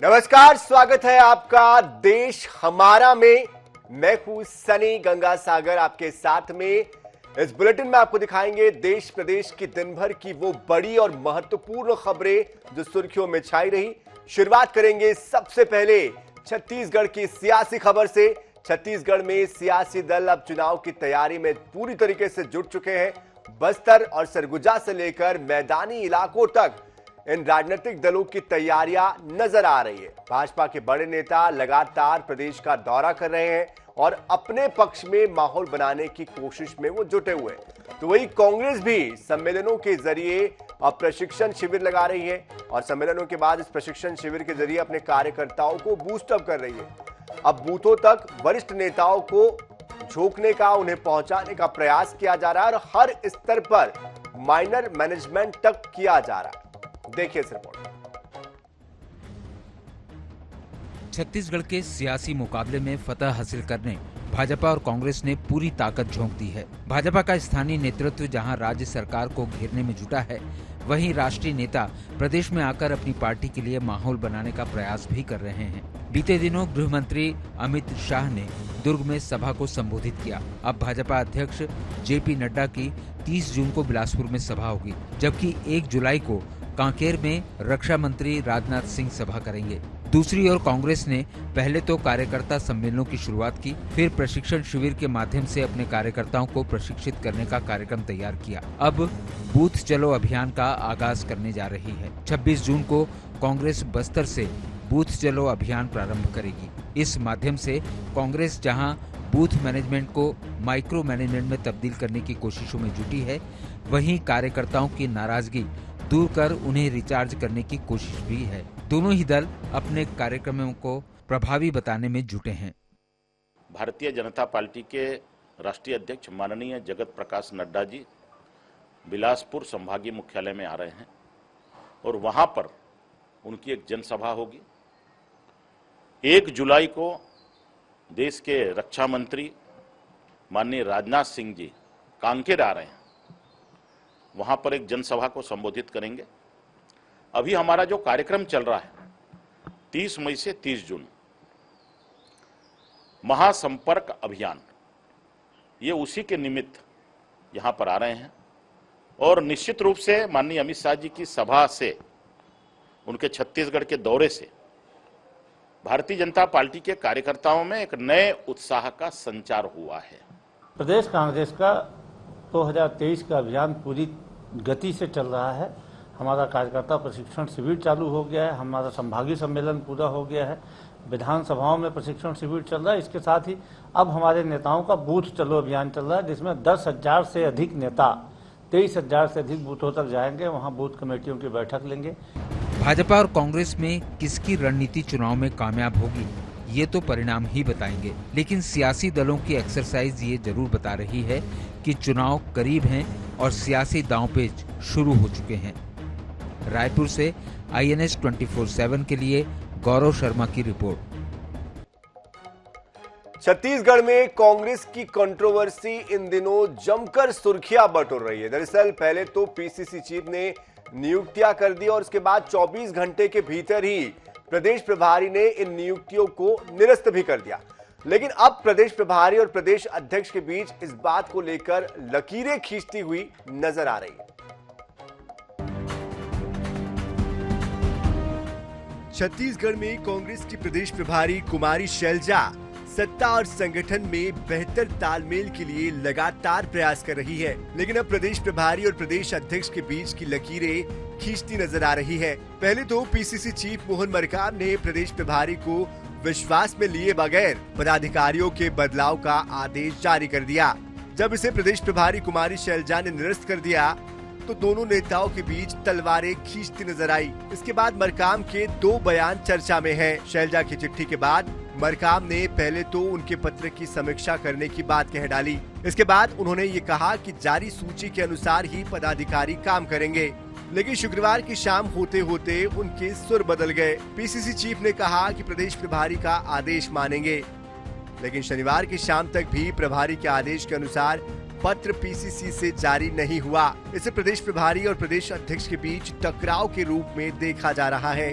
नमस्कार, स्वागत है आपका देश हमारा में। मैं हूं सनी गंगासागर आपके साथ में। इस बुलेटिन में आपको दिखाएंगे देश प्रदेश की दिन भर की वो बड़ी और महत्वपूर्ण खबरें जो सुर्खियों में छाई रही। शुरुआत करेंगे सबसे पहले छत्तीसगढ़ की सियासी खबर से। छत्तीसगढ़ में सियासी दल अब चुनाव की तैयारी में पूरी तरीके से जुट चुके हैं। बस्तर और सरगुजा से लेकर मैदानी इलाकों तक इन राजनीतिक दलों की तैयारियां नजर आ रही है। भाजपा के बड़े नेता लगातार प्रदेश का दौरा कर रहे हैं और अपने पक्ष में माहौल बनाने की कोशिश में वो जुटे हुए हैं। तो वही कांग्रेस भी सम्मेलनों के जरिए अब प्रशिक्षण शिविर लगा रही है और सम्मेलनों के बाद इस प्रशिक्षण शिविर के जरिए अपने कार्यकर्ताओं को बूस्ट अप कर रही है। अब बूथों तक वरिष्ठ नेताओं को झोंकने का, उन्हें पहुंचाने का प्रयास किया जा रहा है और हर स्तर पर माइनर मैनेजमेंट तक किया जा रहा है। देखिए इस रिपोर्ट। छत्तीसगढ़ के सियासी मुकाबले में फतह हासिल करने भाजपा और कांग्रेस ने पूरी ताकत झोंक दी है। भाजपा का स्थानीय नेतृत्व जहां राज्य सरकार को घेरने में जुटा है, वहीं राष्ट्रीय नेता प्रदेश में आकर अपनी पार्टी के लिए माहौल बनाने का प्रयास भी कर रहे हैं। बीते दिनों गृह मंत्री अमित शाह ने दुर्ग में सभा को संबोधित किया। अब भाजपा अध्यक्ष जेपी नड्डा की 30 जून को बिलासपुर में सभा होगी, जबकि 1 जुलाई को कांकेर में रक्षा मंत्री राजनाथ सिंह सभा करेंगे। दूसरी ओर कांग्रेस ने पहले तो कार्यकर्ता सम्मेलनों की शुरुआत की, फिर प्रशिक्षण शिविर के माध्यम से अपने कार्यकर्ताओं को प्रशिक्षित करने का कार्यक्रम तैयार किया। अब बूथ चलो अभियान का आगाज करने जा रही है। 26 जून को कांग्रेस बस्तर से बूथ चलो अभियान प्रारंभ करेगी। इस माध्यम से कांग्रेस जहां बूथ मैनेजमेंट को माइक्रो मैनेजमेंट में तब्दील करने की कोशिशों में जुटी है, वहीं कार्यकर्ताओं की नाराजगी दूर कर उन्हें रिचार्ज करने की कोशिश भी है। दोनों ही दल अपने कार्यक्रमों को प्रभावी बताने में जुटे हैं। भारतीय जनता पार्टी के राष्ट्रीय अध्यक्ष माननीय जगत प्रकाश नड्डा जी बिलासपुर संभागीय मुख्यालय में आ रहे हैं और वहां पर उनकी एक जनसभा होगी। 1 जुलाई को देश के रक्षा मंत्री माननीय राजनाथ सिंह जी कांकेर आ रहे हैं, वहां पर एक जनसभा को संबोधित करेंगे। अभी हमारा जो कार्यक्रम चल रहा है 30 मई से 30 जून महासंपर्क अभियान, ये उसी के निमित्त यहां पर आ रहे हैं और निश्चित रूप से माननीय अमित शाह जी की सभा से, उनके छत्तीसगढ़ के दौरे से भारतीय जनता पार्टी के कार्यकर्ताओं में एक नए उत्साह का संचार हुआ है। प्रदेश कांग्रेस का 2023 का अभियान पूरी गति से चल रहा है। हमारा कार्यकर्ता प्रशिक्षण शिविर चालू हो गया है, हमारा संभागीय सम्मेलन पूरा हो गया है, विधानसभाओं में प्रशिक्षण शिविर चल रहा है। इसके साथ ही अब हमारे नेताओं का बूथ चलो अभियान चल रहा है, जिसमें 10,000 से अधिक नेता 23,000 से अधिक बूथों तक जाएंगे, वहाँ बूथ कमेटियों की बैठक लेंगे। भाजपा और कांग्रेस में किसकी रणनीति चुनाव में कामयाब होगी, ये तो परिणाम ही बताएंगे। लेकिन सियासी दलों की एक्सरसाइज ये जरूर बता रही है कि चुनाव करीब हैं और सियासी दांवपेच शुरू हो चुके हैं। रायपुर से INS 24/7 के लिए गौरव शर्मा की रिपोर्ट। छत्तीसगढ़ में कांग्रेस की कंट्रोवर्सी इन दिनों जमकर सुर्खियां बटोर रही है। दरअसल पहले तो PCC चीफ ने नियुक्तियां कर दी और उसके बाद 24 घंटे के भीतर ही प्रदेश प्रभारी ने इन नियुक्तियों को निरस्त भी कर दिया। लेकिन अब प्रदेश प्रभारी और प्रदेश अध्यक्ष के बीच इस बात को लेकर लकीरें खींचती हुई नजर आ रही है। छत्तीसगढ़ में कांग्रेस की प्रदेश प्रभारी कुमारी शैलजा सत्ता और संगठन में बेहतर तालमेल के लिए लगातार प्रयास कर रही है, लेकिन अब प्रदेश प्रभारी और प्रदेश अध्यक्ष के बीच की लकीरें खींचती नजर आ रही है। पहले तो PCC चीफ मोहन मरकाम ने प्रदेश प्रभारी को विश्वास में लिए बगैर पदाधिकारियों के बदलाव का आदेश जारी कर दिया। जब इसे प्रदेश प्रभारी कुमारी शैलजा ने निरस्त कर दिया तो दोनों नेताओं के बीच तलवारें खींचती नजर आई। इसके बाद मरकाम के 2 बयान चर्चा में हैं। शैलजा की चिट्ठी के बाद मरकाम ने पहले तो उनके पत्र की समीक्षा करने की बात कह डाली। इसके बाद उन्होंने ये कहा कि जारी सूची के अनुसार ही पदाधिकारी काम करेंगे, लेकिन शुक्रवार की शाम होते होते उनके सुर बदल गए। PCC चीफ ने कहा कि प्रदेश प्रभारी का आदेश मानेंगे, लेकिन शनिवार की शाम तक भी प्रभारी के आदेश के अनुसार पत्र PCC से जारी नहीं हुआ। इसे प्रदेश प्रभारी और प्रदेश अध्यक्ष के बीच टकराव के रूप में देखा जा रहा है।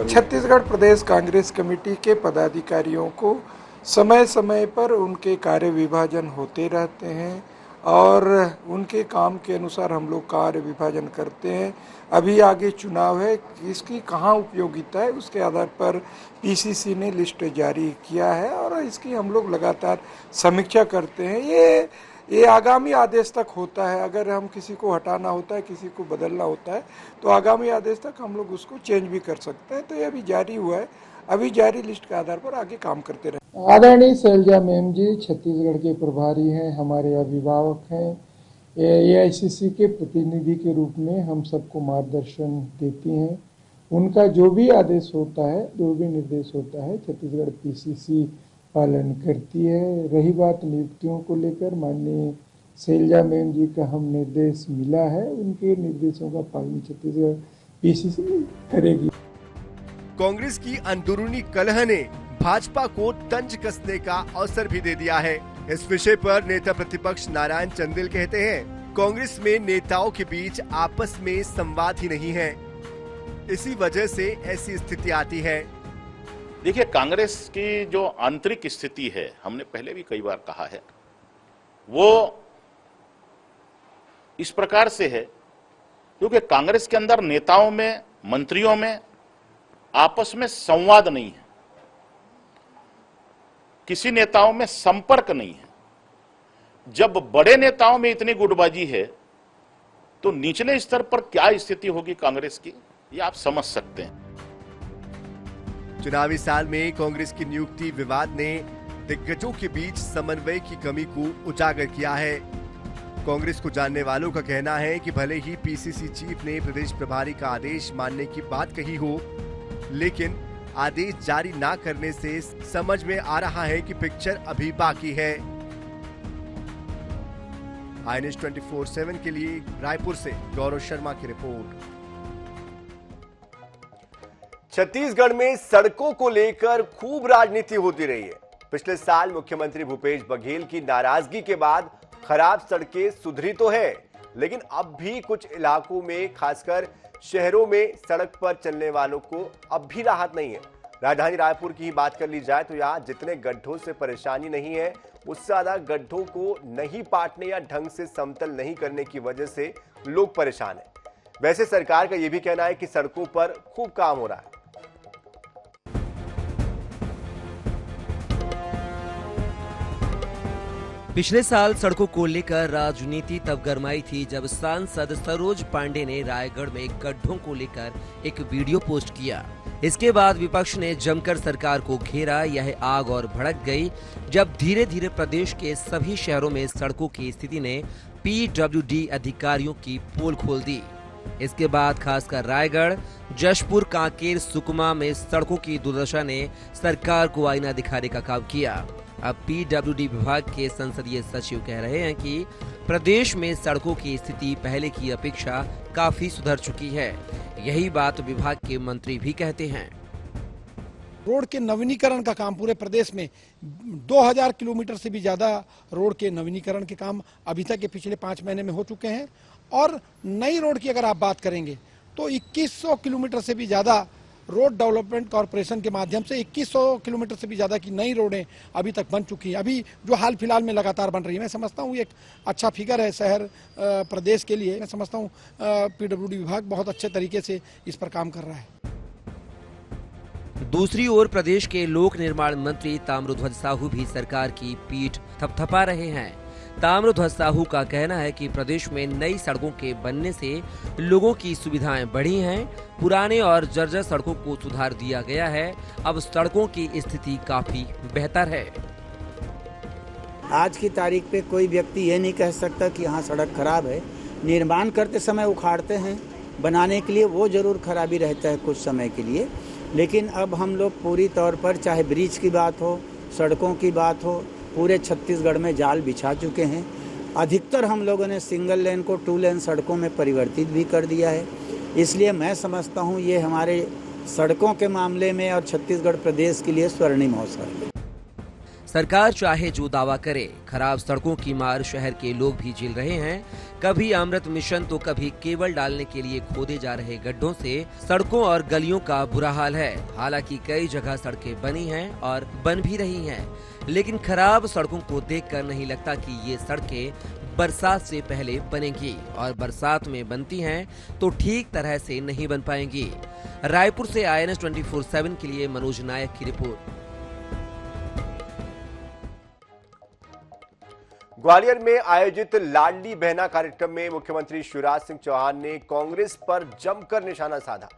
करूँगा। छत्तीसगढ़ प्रदेश कांग्रेस कमेटी के पदाधिकारियों को समय समय पर उनके कार्य विभाजन होते रहते हैं और उनके काम के अनुसार हम लोग कार्य विभाजन करते हैं। अभी आगे चुनाव है, इसकी कहाँ उपयोगिता है उसके आधार पर पीसीसी ने लिस्ट जारी किया है और इसकी हम लोग लगातार समीक्षा करते हैं। ये आगामी आदेश तक होता है। अगर हम किसी को हटाना होता है, किसी को बदलना होता है तो आगामी आदेश तक हम लोग उसको चेंज भी कर सकते हैं। तो ये अभी जारी हुआ है, अभी जारी लिस्ट के आधार पर आगे काम करते रहे। आदरणीय शैलजा मैम जी छत्तीसगढ़ के प्रभारी हैं, हमारे अभिभावक हैं, एआईसीसी के प्रतिनिधि के रूप में हम सबको मार्गदर्शन देती हैं। उनका जो भी आदेश होता है, जो भी निर्देश होता है, छत्तीसगढ़ पीसीसी पालन करती है। रही बात नियुक्तियों को लेकर, माननीय शैलजा मैम जी का हम निर्देश मिला है, उनके निर्देशों का पालन छत्तीसगढ़ पीसीसी करेगी। कांग्रेस की अंदरूनी कलह ने भाजपा को तंज कसने का अवसर भी दे दिया है। इस विषय पर नेता प्रतिपक्ष नारायण चंदेल कहते हैं, कांग्रेस में नेताओं के बीच आपस में संवाद ही नहीं है, इसी वजह से ऐसी स्थिति आती है। देखिए, कांग्रेस की जो आंतरिक स्थिति है, हमने पहले भी कई बार कहा है, वो इस प्रकार से है क्योंकि कांग्रेस के अंदर नेताओं में, मंत्रियों में आपस में संवाद नहीं है, किसी नेताओं में संपर्क नहीं है। जब बड़े नेताओं में इतनी गुटबाजी है तो निचले स्तर पर क्या स्थिति होगी कांग्रेस की, ये आप समझ सकते हैं। चुनावी साल में कांग्रेस की नियुक्ति विवाद ने दिग्गजों के बीच समन्वय की कमी को उजागर किया है। कांग्रेस को जानने वालों का कहना है कि भले ही पीसीसी चीफ ने प्रदेश प्रभारी का आदेश मानने की बात कही हो, लेकिन आदेश जारी ना करने से समझ में आ रहा है कि पिक्चर अभी बाकी है। INS 24/7 के लिए रायपुर से गौरव शर्मा की रिपोर्ट। छत्तीसगढ़ में सड़कों को लेकर खूब राजनीति होती रही है। पिछले साल मुख्यमंत्री भूपेश बघेल की नाराजगी के बाद खराब सड़कें सुधरी तो है, लेकिन अब भी कुछ इलाकों में, खासकर शहरों में सड़क पर चलने वालों को अब भी राहत नहीं है। राजधानी रायपुर की ही बात कर ली जाए तो यहाँ जितने गड्ढों से परेशानी नहीं है, उससे ज्यादा गड्ढों को नहीं पाटने या ढंग से समतल नहीं करने की वजह से लोग परेशान हैं। वैसे सरकार का यह भी कहना है कि सड़कों पर खूब काम हो रहा है। पिछले साल सड़कों को लेकर राजनीति तब गरमाई थी जब सांसद सरोज पांडे ने रायगढ़ में गड्ढों को लेकर एक वीडियो पोस्ट किया। इसके बाद विपक्ष ने जमकर सरकार को घेरा। यह आग और भड़क गई जब धीरे धीरे प्रदेश के सभी शहरों में सड़कों की स्थिति ने पीडब्ल्यूडी अधिकारियों की पोल खोल दी। इसके बाद खासकर रायगढ़, जशपुर, कांकेर, सुकमा में सड़कों की दुर्दशा ने सरकार को आईना दिखाने का काम किया। अब पीडब्ल्यूडी विभाग के संसदीय सचिव कह रहे हैं कि प्रदेश में सड़कों की स्थिति पहले की अपेक्षा काफी सुधर चुकी है। यही बात विभाग के मंत्री भी कहते हैं। रोड के नवीनीकरण का काम पूरे प्रदेश में 2000 किलोमीटर से भी ज्यादा रोड के नवीनीकरण के काम अभी तक के पिछले 5 महीने में हो चुके हैं। और नई रोड की अगर आप बात करेंगे तो 2100 किलोमीटर से भी ज्यादा रोड डेवलपमेंट कॉर्पोरेशन के माध्यम से 2100 किलोमीटर से भी ज्यादा की नई रोडें अभी तक बन चुकी हैं। अभी जो हाल फिलहाल में लगातार बन रही है, मैं समझता हूँ ये एक अच्छा फिगर है शहर प्रदेश के लिए। मैं समझता हूँ पीडब्ल्यूडी विभाग बहुत अच्छे तरीके से इस पर काम कर रहा है। दूसरी ओर प्रदेश के लोक निर्माण मंत्री ताम्रध्वज साहू भी सरकार की पीठ थपथपा रहे हैं। ताम्रध्वज साहू का कहना है कि प्रदेश में नई सड़कों के बनने से लोगों की सुविधाएं बढ़ी हैं। पुराने और जर्जर सड़कों को सुधार दिया गया है। अब सड़कों की स्थिति काफी बेहतर है। आज की तारीख पे कोई व्यक्ति ये नहीं कह सकता कि यहाँ सड़क खराब है। निर्माण करते समय उखाड़ते हैं, बनाने के लिए वो जरूर खराबी रहता है कुछ समय के लिए, लेकिन अब हम लोग पूरी तौर पर, चाहे ब्रिज की बात हो, सड़कों की बात हो, पूरे छत्तीसगढ़ में जाल बिछा चुके हैं। अधिकतर हम लोगों ने सिंगल लेन को 2 लेन सड़कों में परिवर्तित भी कर दिया है। इसलिए मैं समझता हूँ ये हमारे सड़कों के मामले में और छत्तीसगढ़ प्रदेश के लिए स्वर्णिम अवसर है। सरकार चाहे जो दावा करे, खराब सड़कों की मार शहर के लोग भी झेल रहे हैं। कभी अमृत मिशन तो कभी केबल डालने के लिए खोदे जा रहे गड्ढों से सड़कों और गलियों का बुरा हाल है। हालांकि कई जगह सड़कें बनी हैं और बन भी रही हैं, लेकिन खराब सड़कों को देखकर नहीं लगता कि ये सड़कें बरसात से पहले बनेंगी, और बरसात में बनती हैं तो ठीक तरह से नहीं बन पाएंगी। रायपुर से INS 24/7 के लिए मनोज नायक की रिपोर्ट। ग्वालियर में आयोजित लाडली बहना कार्यक्रम में मुख्यमंत्री शिवराज सिंह चौहान ने कांग्रेस पर जमकर निशाना साधा।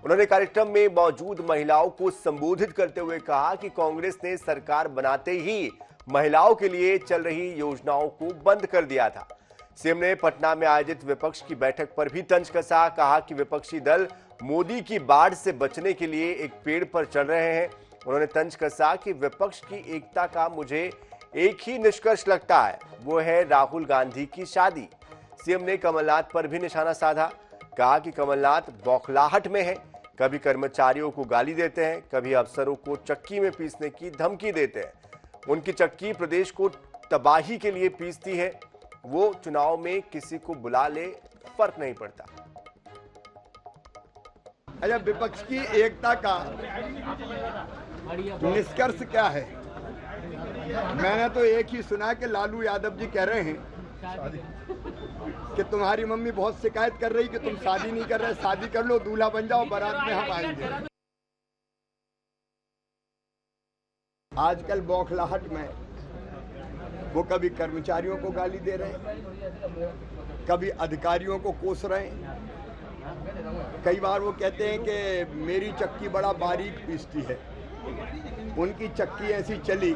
उन्होंने कार्यक्रम में मौजूद महिलाओं को संबोधित करते हुए कहा कि कांग्रेस ने सरकार बनाते ही महिलाओं के लिए चल रही योजनाओं को बंद कर दिया था। सीएम ने पटना में आयोजित विपक्ष की बैठक पर भी तंज कसा। कहा कि विपक्षी दल मोदी की बाढ़ से बचने के लिए एक पेड़ पर चढ़ रहे हैं। उन्होंने तंज कसा कि विपक्ष की एकता का मुझे एक ही निष्कर्ष लगता है, वो है राहुल गांधी की शादी। सीएम ने कमलनाथ पर भी निशाना साधा। कहा कि कमलनाथ बौखलाहट में है, कभी कर्मचारियों को गाली देते हैं, कभी अफसरों को चक्की में पीसने की धमकी देते हैं। उनकी चक्की प्रदेश को तबाही के लिए पीसती है। वो चुनाव में किसी को बुला ले, फर्क नहीं पड़ता। अच्छा, विपक्ष की एकता का निष्कर्ष क्या है? मैंने तो एक ही सुना कि लालू यादव जी कह रहे हैं कि तुम्हारी मम्मी बहुत शिकायत कर रही कि तुम शादी नहीं कर रहे, शादी कर लो, दूल्हा बन जाओ, बारात में हम आएंगे। आजकल बौखलाहट में वो कभी कर्मचारियों को गाली दे रहे हैं, कभी अधिकारियों को कोस रहे हैं। कई बार वो कहते हैं कि मेरी चक्की बड़ा बारीक पीसती है। उनकी चक्की ऐसी चली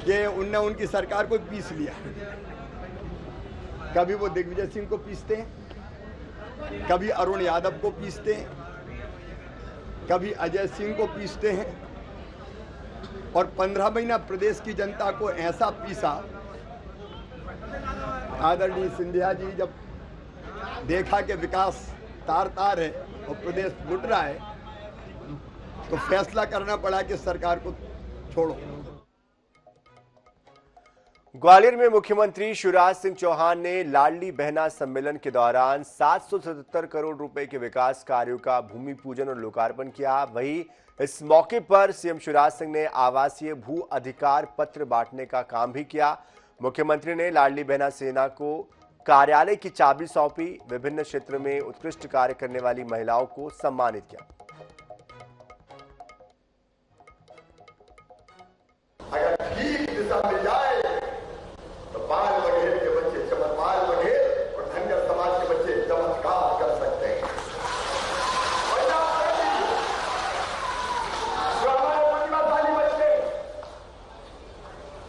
कि उनने उनकी सरकार को पीस लिया। कभी वो दिग्विजय सिंह को पीसते हैं, कभी अरुण यादव को पीसते हैं, कभी अजय सिंह को पीसते हैं, और 15 महीना प्रदेश की जनता को ऐसा पीसा। आदरणीय सिंधिया जी जब देखा कि विकास तार तार है और प्रदेश लुट रहा है, तो फैसला करना पड़ा कि सरकार को छोड़ो। ग्वालियर में मुख्यमंत्री शिवराज सिंह चौहान ने लाडली बहना सम्मेलन के दौरान 777 करोड़ रुपए के विकास कार्यों का भूमि पूजन और लोकार्पण किया। वहीं इस मौके पर सीएम शिवराज सिंह ने आवासीय भू अधिकार पत्र बांटने का काम भी किया। मुख्यमंत्री ने लाडली बहना सेना को कार्यालय की चाबी सौंपी। विभिन्न क्षेत्र में उत्कृष्ट कार्य करने वाली महिलाओं को सम्मानित किया। अगर ठीक दिशा में जाए तो बाल बघेल के बच्चे चमत्कार बघेल और धनगर समाज के बच्चे चमत्कार कर सकते हैं। जो हमारे प्रतिभाशाली बच्चे,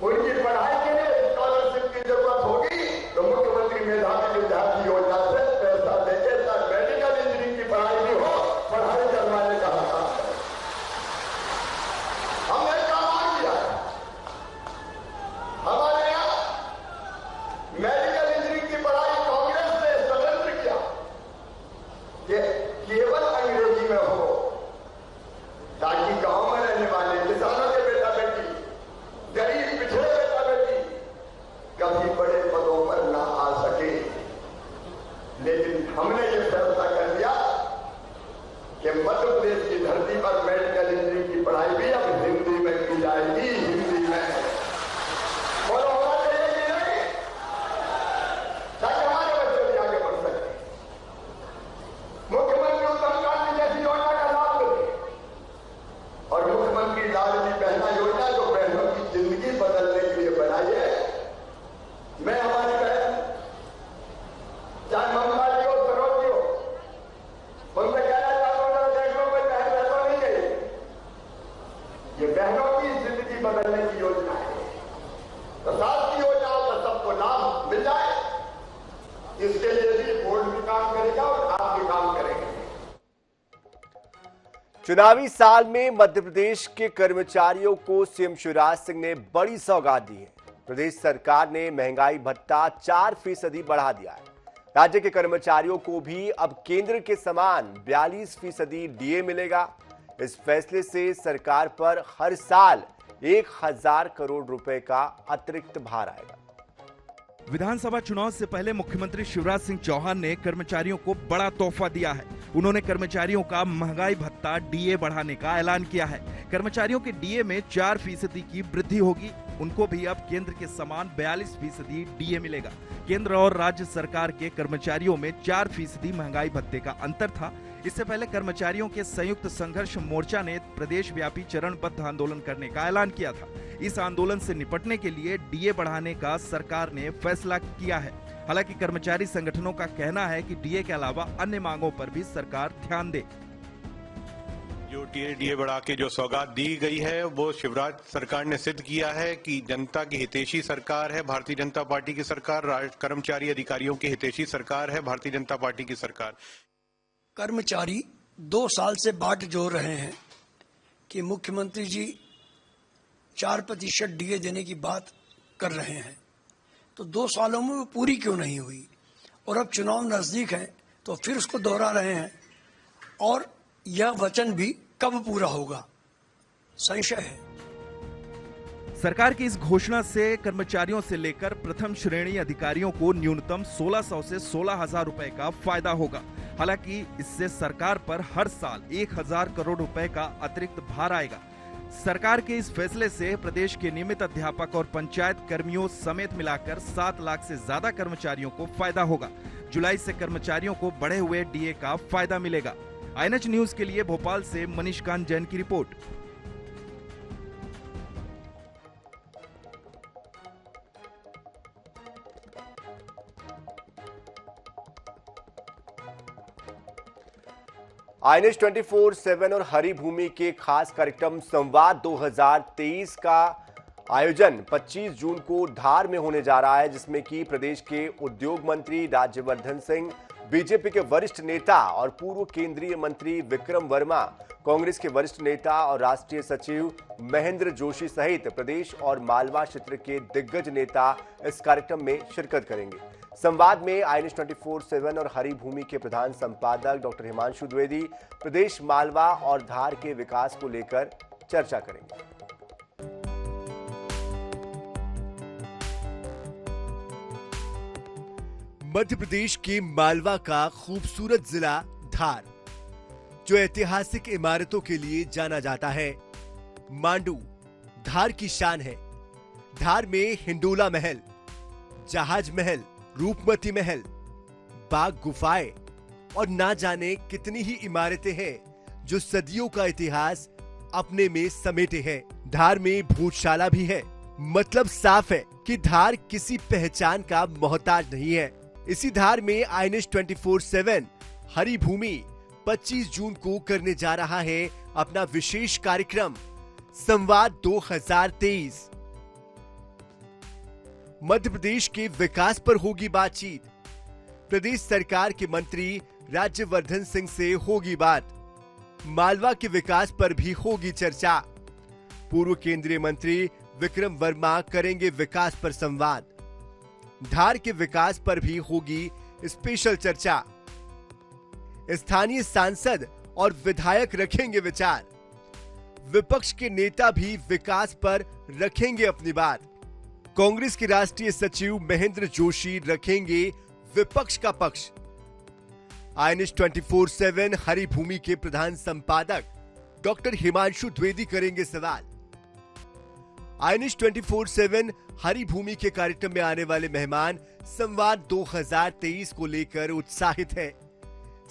उनकी पढ़ाई के लिए स्कॉलरशिप की जरूरत होगी तो मुख्यमंत्री मेधावी विद्यार्थी योजना से पैसा देके मेडिकल इंजीनियरिंग की पढ़ाई भी हो, पढ़ाई करवाने का काम करें। हमने काम किया। हमारे यहाँ मेडिकल इंजीनियरिंग की पढ़ाई कांग्रेस ने स्वतंत्र किया कि केवल अंग्रेजी में हो, ताकि गांव में रहने वाले किसानों के बेटा बेटी, गरीब पिछड़े बेटा बेटी कभी बड़े पदों पर ना आ सके। लेकिन हमने ये फैसला कर दिया कि मध्य प्रदेश की धरती पर मेडिकल इंजीनियरिंग की पढ़ाई भी अब हिंदी में की जाएगी। हिंदी में बोलो, होना चाहिए कि नहीं? ताकि हमारे बच्चे भी आगे बढ़ सके। मुख्यमंत्री उत्तम क्रांति जैसी योजना का लाभ मिले, और मुख्यमंत्री लाडली बहना योजना जो बहनों की जिंदगी बदलने के लिए बनाई है। मैं हमारी बहन चाहे ममता जी हो, सरोज जी हो, उनसे कहना चाहता हूं, देखो कोई बहन रहता नहीं गई। ये बहनों की जिंदगी बदलने की योजना है। तो साथ की योजनाओं का सबको लाभ मिल जाए, इसके लिए भी बोर्ड भी काम करेगा और आप भी काम करेंगे। चुनावी साल में मध्य प्रदेश के कर्मचारियों को सीएम शिवराज सिंह ने बड़ी सौगात दी है। प्रदेश सरकार ने महंगाई भत्ता 4% बढ़ा दिया है। राज्य के कर्मचारियों को भी अब केंद्र के समान 42% डीए मिलेगा। इस फैसले से सरकार पर हर साल 1000 करोड़ रुपए का अतिरिक्त भार आएगा। विधानसभा चुनाव से पहले मुख्यमंत्री शिवराज सिंह चौहान ने कर्मचारियों को बड़ा तोहफा दिया है। उन्होंने कर्मचारियों का महंगाई भत्ता डीए बढ़ाने का ऐलान किया है। कर्मचारियों के डीए में 4% की वृद्धि होगी। उनको भी अब केंद्र के समान 42% डीए मिलेगा। केंद्र और राज्य सरकार के कर्मचारियों में 4% महंगाई भत्ते का अंतर था। इससे पहले कर्मचारियों के संयुक्त संघर्ष मोर्चा ने प्रदेश व्यापी चरणबद्ध आंदोलन करने का ऐलान किया था। इस आंदोलन से निपटने के लिए डीए बढ़ाने का सरकार ने फैसला किया है। हालांकि कर्मचारी संगठनों का कहना है कि डीए के अलावा अन्य मांगों पर भी सरकार ध्यान दे। जो डीए बढ़ा के जो सौगात दी गई है वो शिवराज सरकार ने सिद्ध किया है कि जनता की हितैषी सरकार है भारतीय जनता पार्टी की सरकार, कर्मचारी अधिकारियों की हितैषी सरकार है भारतीय जनता पार्टी की सरकार। कर्मचारी 2 साल से बाट जोड़ रहे हैं कि मुख्यमंत्री जी 4% डीए देने की बात कर रहे हैं, तो 2 सालों में वो पूरी क्यों नहीं हुई? और अब चुनाव नजदीक है तो फिर उसको दोहरा रहे हैं, और यह वचन भी कब पूरा होगा, संशय है। सरकार की इस घोषणा से कर्मचारियों से लेकर प्रथम श्रेणी अधिकारियों को न्यूनतम 1600 से 16,000 रुपए का फायदा होगा। हालांकि इससे सरकार पर हर साल 1000 करोड़ रुपए का अतिरिक्त भार आएगा। सरकार के इस फैसले से प्रदेश के नियमित अध्यापक और पंचायत कर्मियों समेत मिलाकर 7 लाख से ज्यादा कर्मचारियों को फायदा होगा। जुलाई से कर्मचारियों को बढ़े हुए डीए का फायदा मिलेगा। INH न्यूज के लिए भोपाल से मनीष कांत जैन की रिपोर्ट। INH 24/7 और हरी भूमि के खास कार्यक्रम संवाद 2023 का आयोजन 25 जून को धार में होने जा रहा है, जिसमें कि प्रदेश के उद्योग मंत्री राज्यवर्धन सिंह, बीजेपी के वरिष्ठ नेता और पूर्व केंद्रीय मंत्री विक्रम वर्मा, कांग्रेस के वरिष्ठ नेता और राष्ट्रीय सचिव महेंद्र जोशी सहित प्रदेश और मालवा क्षेत्र के दिग्गज नेता इस कार्यक्रम में शिरकत करेंगे। संवाद में INH 24/7 और हरी भूमि के प्रधान संपादक डॉक्टर हिमांशु द्विवेदी प्रदेश, मालवा और धार के विकास को लेकर चर्चा करेंगे। मध्य प्रदेश के मालवा का खूबसूरत जिला धार, जो ऐतिहासिक इमारतों के लिए जाना जाता है। मांडू धार की शान है। धार में हिंडोला महल, जहाज महल, रूपमती महल, बाग गुफाएं और ना जाने कितनी ही इमारतें हैं जो सदियों का इतिहास अपने में समेटे हैं। धार में भोजशाला भी है। मतलब साफ है कि धार किसी पहचान का मोहताज नहीं है। इसी धार में INH 24/7 हरी भूमि 25 जून को करने जा रहा है अपना विशेष कार्यक्रम संवाद 2023। मध्य प्रदेश के विकास पर होगी बातचीत। प्रदेश सरकार के मंत्री राज्यवर्धन सिंह से होगी बात। मालवा के विकास पर भी होगी चर्चा। पूर्व केंद्रीय मंत्री विक्रम वर्मा करेंगे विकास पर संवाद। धार के विकास पर भी होगी स्पेशल चर्चा। स्थानीय सांसद और विधायक रखेंगे विचार। विपक्ष के नेता भी विकास पर रखेंगे अपनी बात। कांग्रेस के राष्ट्रीय सचिव महेंद्र जोशी रखेंगे विपक्ष का पक्ष। INH 24/7 हरी भूमि के प्रधान संपादक डॉक्टर हिमांशु द्विवेदी करेंगे सवाल। INH 24/7 हरी भूमि के कार्यक्रम में आने वाले मेहमान संवाद 2023 को लेकर उत्साहित हैं।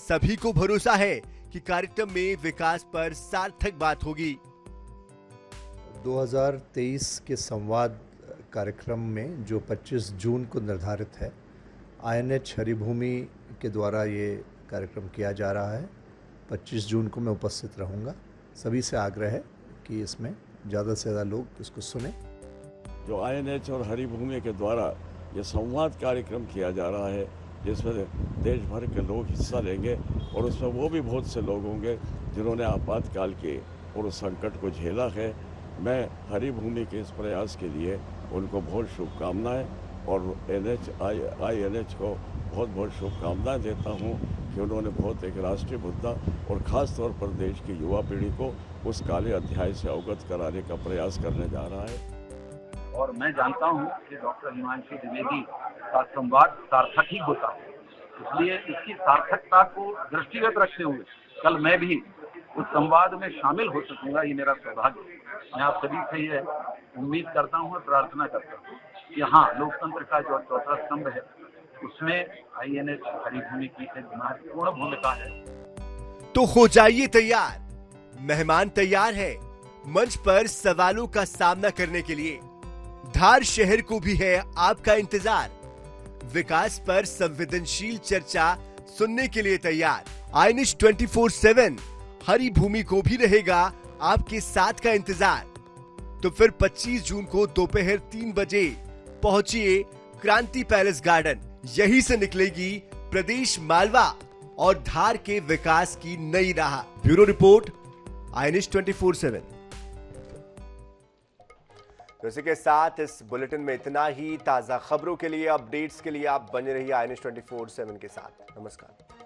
सभी को भरोसा है कि कार्यक्रम में विकास पर सार्थक बात होगी। 2023 के संवाद कार्यक्रम में जो 25 जून को निर्धारित है, INH हरी भूमि के द्वारा ये कार्यक्रम किया जा रहा है। 25 जून को मैं उपस्थित रहूंगा। सभी से आग्रह है कि इसमें ज़्यादा से ज़्यादा लोग इसको सुने। जो INH और हरी भूमि के द्वारा ये संवाद कार्यक्रम किया जा रहा है, जिसमें देश भर के लोग हिस्सा लेंगे और उसमें वो भी बहुत से लोग होंगे जिन्होंने आपातकाल के और उस संकट को झेला है। मैं हरी भूमि के इस प्रयास के लिए उनको बहुत शुभकामनाएं और INH को बहुत बहुत शुभकामनाएं देता हूं कि उन्होंने बहुत एक राष्ट्रीय मुद्दा और ख़ास तौर पर देश की युवा पीढ़ी को उस काले अध्याय से अवगत कराने का प्रयास करने जा रहा है। और मैं जानता हूं कि डॉक्टर हिमांशु द्विवेदी का संवाद सार्थक ही होता है, इसलिए इसकी सार्थकता को दृष्टिगत रखते हुए कल मैं भी उस संवाद में शामिल हो सकूंगा, ये मेरा सौभाग्य। मैं आप सभी से ये उम्मीद करता हूँ और प्रार्थना करता हूँ कि हाँ, लोकतंत्र का जो चौथा स्तंभ है उसमें INH हरिभूमि की एक महत्वपूर्ण भूमिका है। तो हो जाइए तैयार, मेहमान तैयार है मंच पर सवालों का सामना करने के लिए। धार शहर को भी है आपका इंतजार। विकास पर संवेदनशील चर्चा सुनने के लिए तैयार। INH 24/7 हरी भूमि को भी रहेगा आपके साथ का इंतजार। तो फिर 25 जून को दोपहर 3 बजे पहुंचिए क्रांति पैलेस गार्डन। यहीं से निकलेगी प्रदेश मालवा और धार के विकास की नई राह। Bureau report, INH 24/7। तो इसी के साथ इस बुलेटिन में इतना ही। ताजा खबरों के लिए, अपडेट्स के लिए आप बने रहिए INH 24/7 के साथ। नमस्कार।